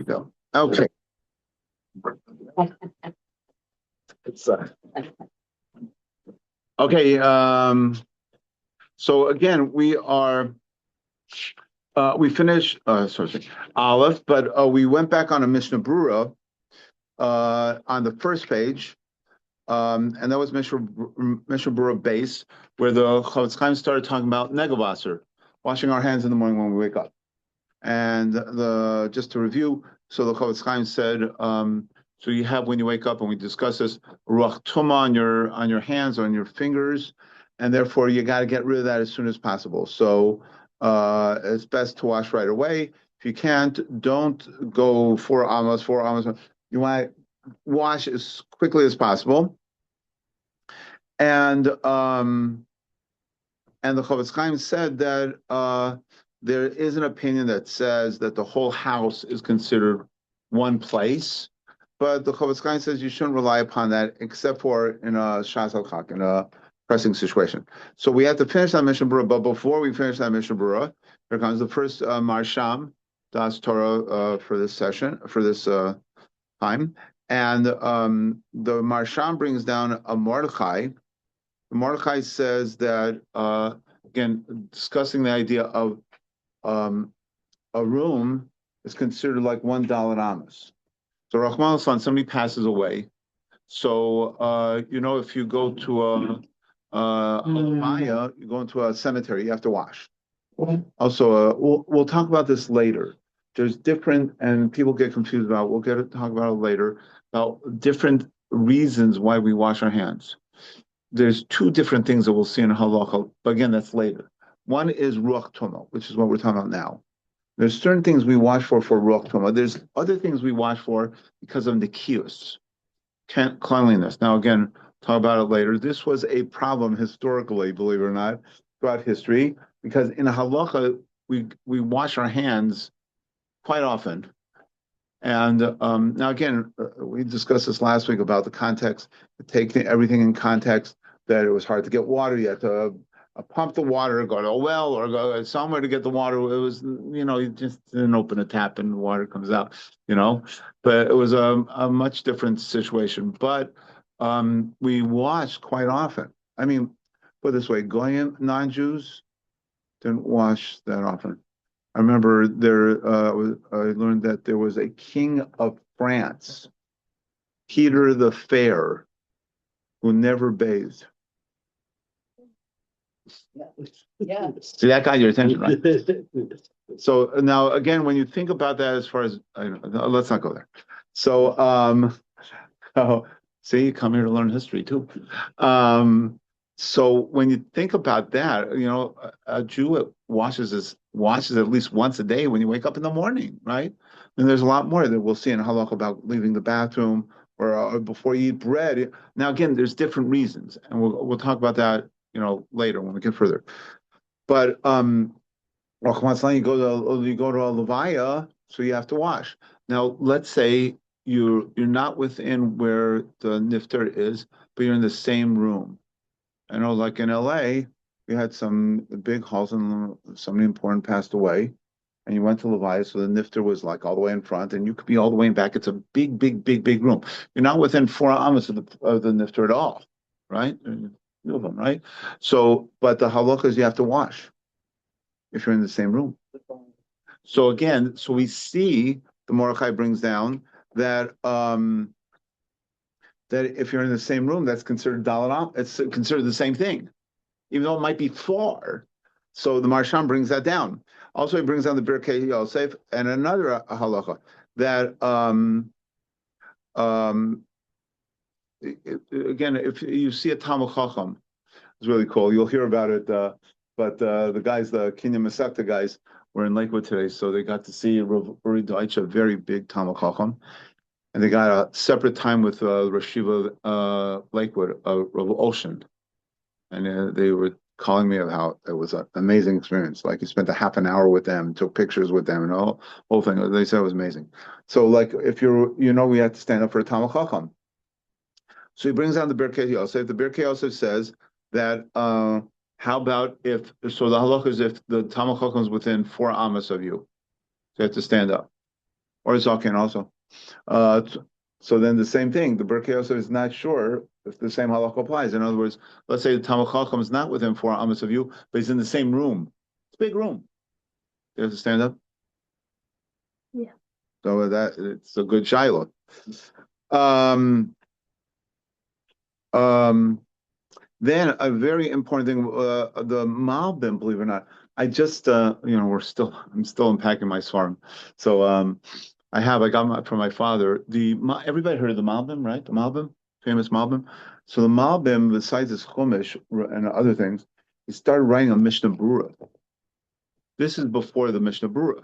go. Okay. Okay. So again, we finished Aleph, but we went back on a Mishnah Berurah on the first page, and that was Mishnah Berurah base, where the Chafetz Chaim started talking about negavaser, washing our hands in the morning when we wake up. And just to review, so the Chafetz Chaim said, so you have when you wake up, and we discussed this, ruach tuma on your hands, on your fingers, and therefore you got to get rid of that as soon as possible. So it's best to wash right away. If you can't, don't go 4 amas. You want to wash as quickly as possible. And the Chafetz Chaim said that there is an opinion that says that the whole house is considered one place, but the Chafetz Chaim says you shouldn't rely upon that except for in a shas halachic, in a pressing situation. So we have to finish that Mishnah Berurah, but before we finish that Mishnah Berurah, here comes the first Marsham Das Torah for this session, for this time. And the Marsham brings down a Mordechai. Mordechai says that, again, discussing the idea of a room is considered like $1 amas. So Rahman al-San, somebody passes away. So, if you go to Maya, you go into a cemetery, you have to wash. Also, we'll talk about this later. There's different, and people get confused about, talk about it later, about different reasons why we wash our hands. There's 2 different things that we'll see in halacha, but again, that's later. One is ruach tuma, which is what we're talking about now. There's certain things we wash for ruach tuma. There's other things we wash for because of nikius, cleanliness. Now, again, talk about it later. This was a problem historically, believe it or not, throughout history, because in a halacha, we wash our hands quite often. And now, again, we discussed this last week about the context, taking everything in context, that it was hard to get water. You had to pump the water, go to a well, or go somewhere to get the water. It was, you just didn't open a tap and the water comes out, But it was a much different situation. But we wash quite often. I mean, put it this way, Goyim, non-Jews, didn't wash that often. I remember I learned that there was a king of France, Peter the Fair, who never bathed. Yeah. See, that got your attention, right? So now, again, when you think about that, as far as let's not go there. So, see, you come here to learn history too. So when you think about that, a Jew washes at least once a day when you wake up in the morning, right? And there's a lot more that we'll see in halakha about leaving the bathroom or before you eat bread. Now, again, there's different reasons, and we'll talk about that, later when we get further. But you go to a levaya, so you have to wash. Now, let's say you're not within where the nifter is, but you're in the same room. I know, like in LA, we had some big halls, and somebody important passed away, and you went to levaya, so the nifter was like all the way in front, and you could be all the way in back. It's a big, big, big, big room. You're not within 4 amas of the nifter at all, right? Of them, right? So, but the halacha is you have to wash if you're in the same room. So again, we see the Mordechai brings down that that if you're in the same room, that's considered dalat. It's considered the same thing, even though it might be far. So the Marsham brings that down. Also, he brings down the Birkei Yosef and another halacha that again, if you see a Talmud Chacham, it's really cool. You'll hear about it. But the guys, the Kinyan Masechta guys, were in Lakewood today, so they got to see Rav Uri Deutsch, a very big Talmud Chacham, and they got a separate time with Rosh Yeshiva Lakewood, Rav Ocean, and they were calling me about how it was an amazing experience. Like, he spent a half an hour with them, took pictures with them, and the whole thing. They said it was amazing. So, like, if we have to stand up for a Talmud Chacham. So he brings down the Birkei Yosef. The Birkei Yosef says that how about the halacha is if the Talmud Chacham is within 4 amas of you, so you have to stand up. or Zaken also. Uh, so then the same thing, the Berkei Yosef is not sure if the same halacha applies. In other words, let's say the Talmud Chacham is not within 4 amos of you, but he's in the same room. It's a big room. You have to stand up? Yeah. So it's a good shiloh. Um, then a very important thing, the Malbim, believe it or not, I just, I'm still unpacking my svarim. So I got from my father, everybody heard of the Malbim, right? The Malbim, famous Malbim. So the Malbim, besides his Chumash and other things, he started writing a Mishnah Berurah. This is before the Mishnah Berurah.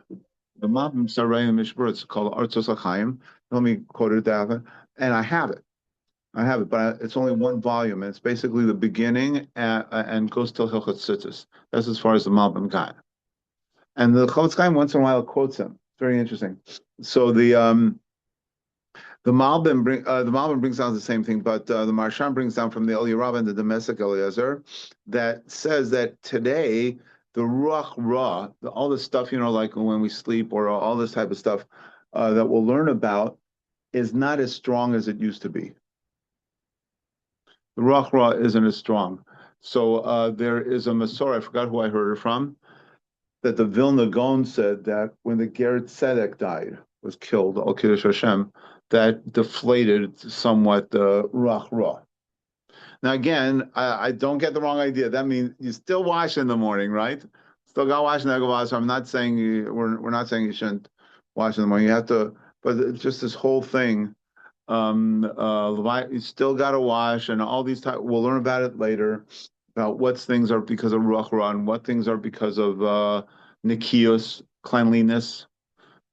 The Malbim started writing a Mishnah Berurah. It's called Chafetz Chaim. Let me quote it down, and I have it. But it's only one volume. And it's basically the beginning and goes till Hilchot Tzitzis. That's as far as the Malbim got. And the Chafetz Chaim once in a while quotes him. It's very interesting. So the Malbim brings down the same thing, but the Marshan brings down from the Eli Rabbah and the domestic Eliezer that says that today the Ruach Ra, all the stuff like when we sleep or all this type of stuff that we'll learn about, is not as strong as it used to be. The Ruach Ra isn't as strong. So there is a Masorah, I forgot who I heard it from, that the Vilna Gaon said that when the Ger Tzedek was killed, Al Kiddush Hashem, that deflated somewhat the Ruach Ra. Now again, I don't get the wrong idea. That means you still wash in the morning, right? Still got wash in the Agavah. So I'm not saying we're not saying you shouldn't wash in the morning. You have to, but it's just this whole thing. You still got to wash, and all these types. We'll learn about it later, about what things are because of Ruach Ra and what things are because of Nikios, cleanliness.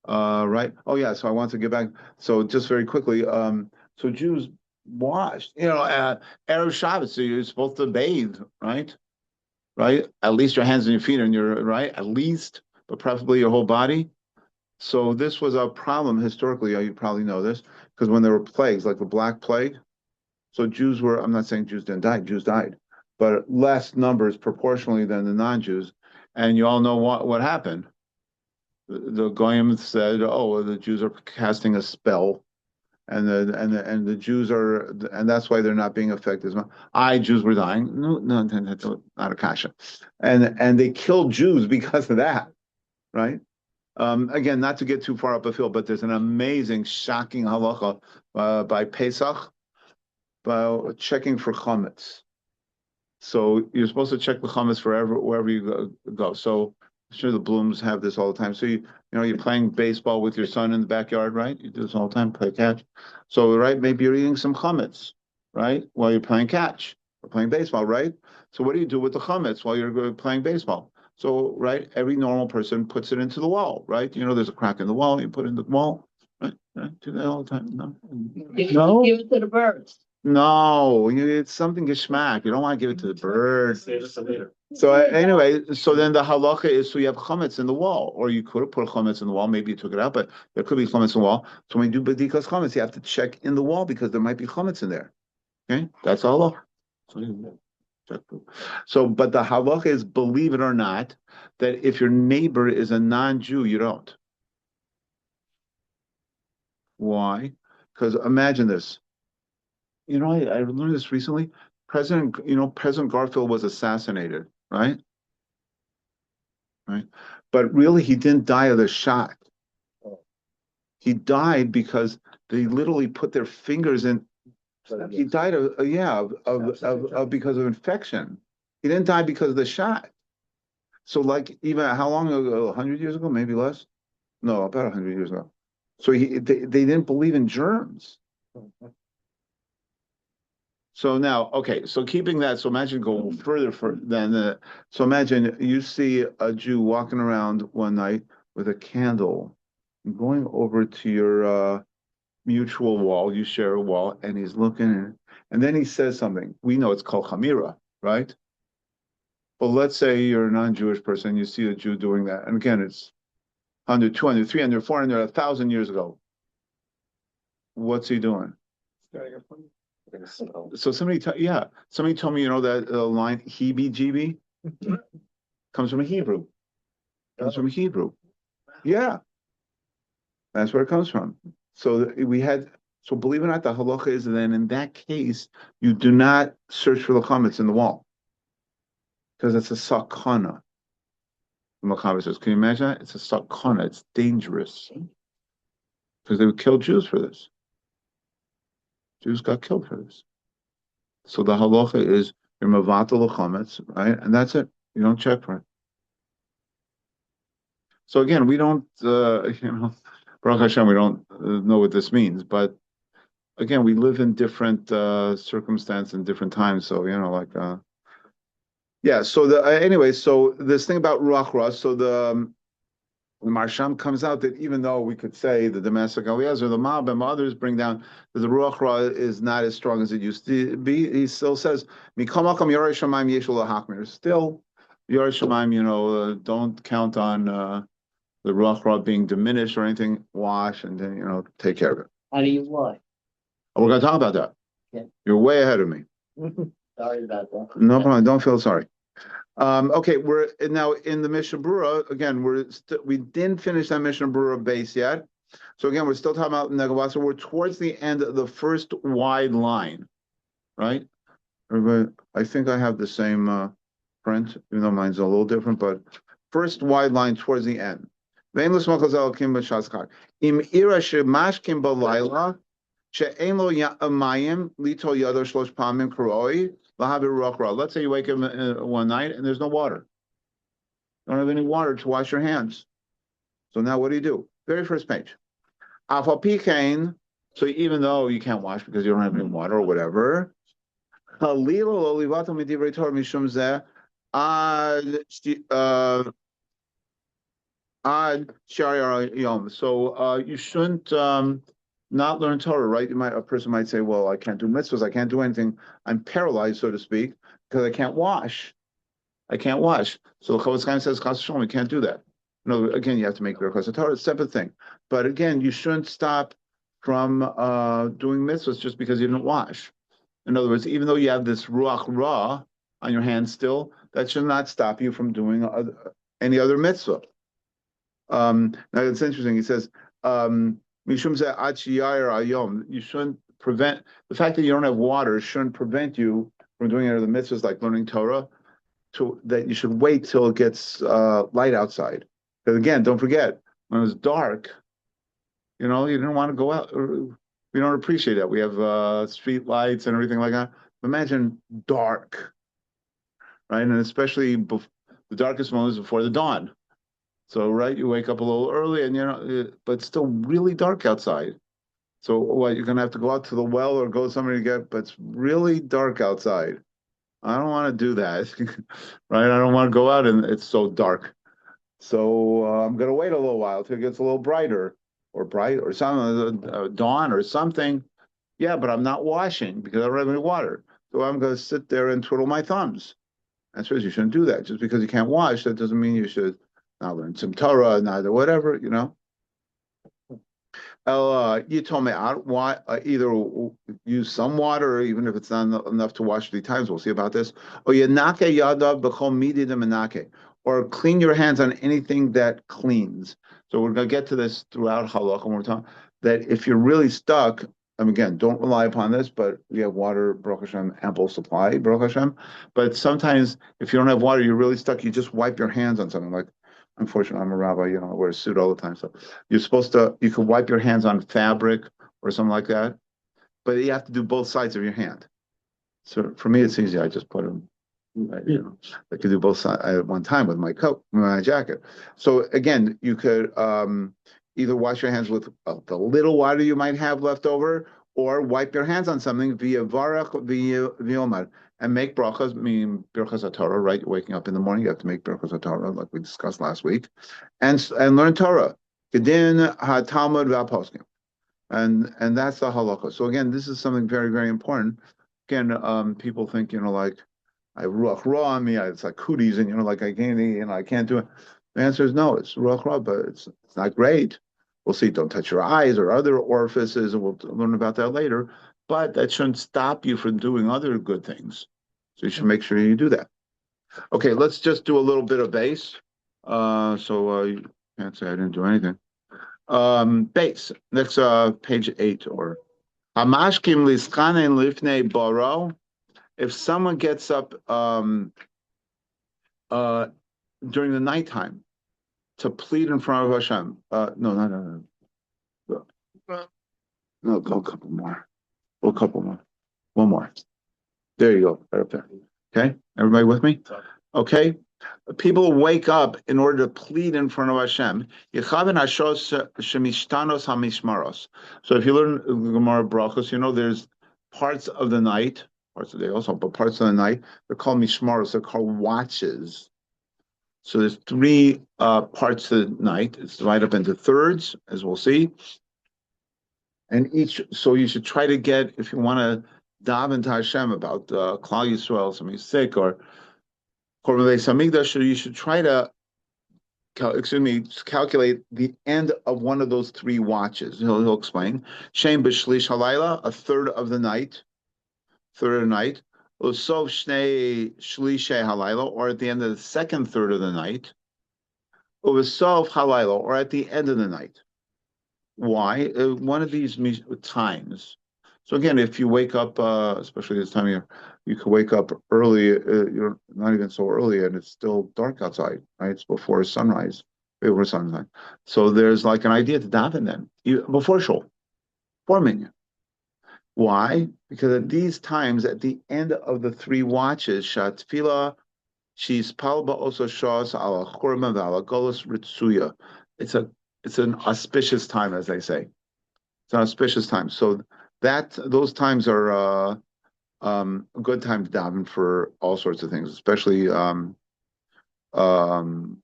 Right? Oh yeah. So I want to get back. So just very quickly. So Jews washed. Erev Shabbos. So you're supposed to bathe, right? Right. At least your hands and your feet, and your right. At least, but preferably your whole body. So this was a problem historically. You probably know this because when there were plagues, like the Black Plague, so Jews were. I'm not saying Jews didn't die. Jews died, but less numbers proportionally than the non-Jews. And you all know what happened. The Goyim said, "Oh, the Jews are casting a spell, and the Jews are, and that's why they're not being affected as much. Jews were dying. No, not a kasha, and they killed Jews because of that, right? Again, not to get too far up a field, but there's an amazing, shocking halacha by Pesach about checking for chametz. So you're supposed to check the chametz wherever you go. So I'm sure the Blooms have this all the time. So you're playing baseball with your son in the backyard, right? You do this all the time, play catch. So right, maybe you're eating some chametz, right, while you're playing catch or playing baseball, right? So what do you do with the chametz while you're playing baseball? So, right, every normal person puts it into the wall, right? There's a crack in the wall, you put it in the wall, right? Do that all the time. No? Give it to the birds. No, it's something geschmack. You don't want to give it to the birds. So anyway, so then the halacha is, so you have chametz in the wall, or you could have put chametz in the wall. Maybe you took it out, but there could be chametz in the wall. So when you do bedikas chametz, you have to check in the wall because there might be chametz in there. Okay, that's all. So, but the halacha is, believe it or not, that if your neighbor is a non-Jew, you don't. Why? Because imagine this. I learned this recently. President Garfield was assassinated, right? Right. But really, he didn't die of the shot. He died because they literally put their fingers in. He died of because of infection. He didn't die because of the shot. So, like, even how long ago? 100 years ago, maybe less. No, about 100 years ago. So they didn't believe in germs. So now, okay, so keeping that, so imagine go further than so imagine you see a Jew walking around one night with a candle, going over to your mutual wall, you share a wall, and he's looking, and then he says something. We know it's called chamira, right? But let's say you're a non-Jewish person, you see a Jew doing that, and again, it's 100, 200, 300, 400, 1,000 years ago. What's he doing? So somebody told me, that line "heebie-jeebie" comes from a Hebrew. Comes from Hebrew. Yeah. That's where it comes from. So we had, so believe it or not, the halacha is then in that case, you do not search for the chametz in the wall because it's a sakana. The Machaber says, can you imagine that? It's a sakana. It's dangerous because they would kill Jews for this. Jews got killed for this. So the halacha is you're mavatal chametz, right? And that's it. You don't check for it. So again, we don't, Baruch Hashem, we don't know what this means, but again, we live in different circumstances and different times. So yeah. So anyway, so this thing about ruach ra. So the Marsham comes out that even though we could say the domestic Eliezer, the Ma'abem, others bring down that the ruach ra is not as strong as it used to be. He still says Mikol Makom Yorei Shamayim Yeshul Lahachmir. Still, Yorei Shamayim, don't count on the ruach ra being diminished or anything. Wash and then take care of it. How do you wash? We're going to talk about that. Yeah. You're way ahead of me. Sorry about that. No problem. Don't feel sorry. Okay, we're now in the Mishnah Berurah. Again, we didn't finish that Mishnah Berurah base yet. So again, we're still talking about Negavasa. We're towards the end of the first wide line, right? Everybody, I think I have the same print, even though mine's a little different, but first wide line towards the end. Im ira shemashkim balayla she'ein lo mayim lito yado shlosh pamim karoi. Let's say you wake up one night and there's no water. You don't have any water to wash your hands. So now what do? Very first page. So even though you can't wash because you don't have any water or whatever, so you shouldn't not learn Torah, right? A person might say, well, I can't do mitzvahs, I can't do anything. I'm paralyzed, so to speak, because I can't wash. So the Chafetz Chaim says, Chas Shalom, you can't do that. No, again, you have to make Birkas Torah, it's a separate thing. But again, you shouldn't stop from doing mitzvahs just because you didn't wash. In other words, even though you have this ruach ra on your hands still, that should not stop you from doing any other mitzvah. Now it's interesting. He says, Mishum ze ayom. You shouldn't prevent the fact that you don't have water shouldn't prevent you from doing any of the mitzvahs like learning Torah. That you should wait till it gets light outside. Because again, don't forget when it was dark, you didn't want to go out. We don't appreciate that. We have street lights and everything like that. Imagine dark, right? And especially the darkest moment is before the dawn. So, right, you wake up a little early and, but it's still really dark outside. So what, you're going to have to go out to the well or go somewhere to get, but it's really dark outside. I don't want to do that, right? I don't want to go out and it's so dark. So I'm going to wait a little while till it gets a little brighter or bright or something, dawn or something. Yeah, but I'm not washing because I don't have any water. So I'm going to sit there and twiddle my thumbs. That's right, you shouldn't do that. Just because you can't wash, that doesn't mean you should not learn some Torah, neither whatever, You told me why either use some water, or even if it's not enough to wash 3 times. We'll see about this. Or clean your hands on anything that cleans. So we're going to get to this throughout halakha one more time. That if you're really stuck, again, don't rely upon this, but we have water, Baruch Hashem, ample supply, Baruch Hashem. But sometimes if you don't have water, you're really stuck. You just wipe your hands on something like. Unfortunately, I'm a rabbi, I wear a suit all the time. So you can wipe your hands on fabric or something like that, but you have to do both sides of your hand. So for me, it's easy. I just put them, I could do both sides at one time with my coat, with my jacket. So again, you could either wash your hands with the little water you might have left over, or wipe your hands on something via varach, via omar. And make brachas, meaning birchas Torah, right? You're waking up in the morning, you have to make birchas Torah, like we discussed last week, and learn Torah. Kedin ha-Talmud v'aposkim, and that's the halacha. So again, this is something very, very important. Again, people think, like I have ruach ra on me, it's like cooties, and like I can't do it. The answer is no, it's ruach ra, but it's not great. We'll see. Don't touch your eyes or other orifices, and we'll learn about that later. But that shouldn't stop you from doing other good things. So you should make sure you do that. Okay, let's just do a little bit of base. So you can't say I didn't do anything. Base. Next, page 8 or Hamashkim liskanen lifnei baro. If someone gets up during the nighttime to plead in front of Hashem. No. No, go a couple more. Go a couple more. One more. There you go. Right up there. Okay, everybody with me? Okay. People wake up in order to plead in front of Hashem. So if you learn Gemara Brachos, you know there's parts of the night, parts of the day also, but parts of the night, they're called mishmaros, they're called watches. So there's 3 parts of the night. It's divided up into thirds, as we'll see. And so you should try to get, if you want to daven to Hashem about Klal Yisrael, somebody's sick, or Korban Beis Hamikdash, you should try to, calculate the end of one of those 3 watches. He'll explain. Shem b'shlish halayla, a third of the night. Usov shnei shlishei halayla, or at the end of the second third of the night. Uvesov halayla, or at the end of the night. Why? One of these times. So again, if you wake up, especially this time of year, you could wake up early. You're not even so early, and it's still dark outside. Right? It's before sunrise, before sunrise. So there's like an idea to daven then before shul, 4 minyan. Why? Because at these times, at the end of the 3 watches, shatfila, she's palba also shas ala churma v'ala golos ritzuya. It's an auspicious time, as they say. It's an auspicious time. So those times are a good time to daven for all sorts of things, especially the Churban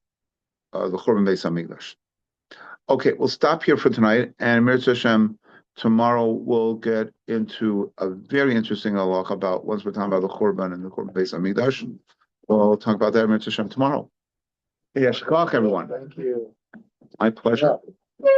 Beis Hamikdash. Okay, we'll stop here for tonight, and Mirza Hashem, tomorrow we'll get into a very interesting halacha about, once we're talking about the Churban and the Churban Beis Hamikdash. We'll talk about that, Mirza Hashem, tomorrow. Hey, Yashkach, everyone. Thank you. My pleasure. Yeah.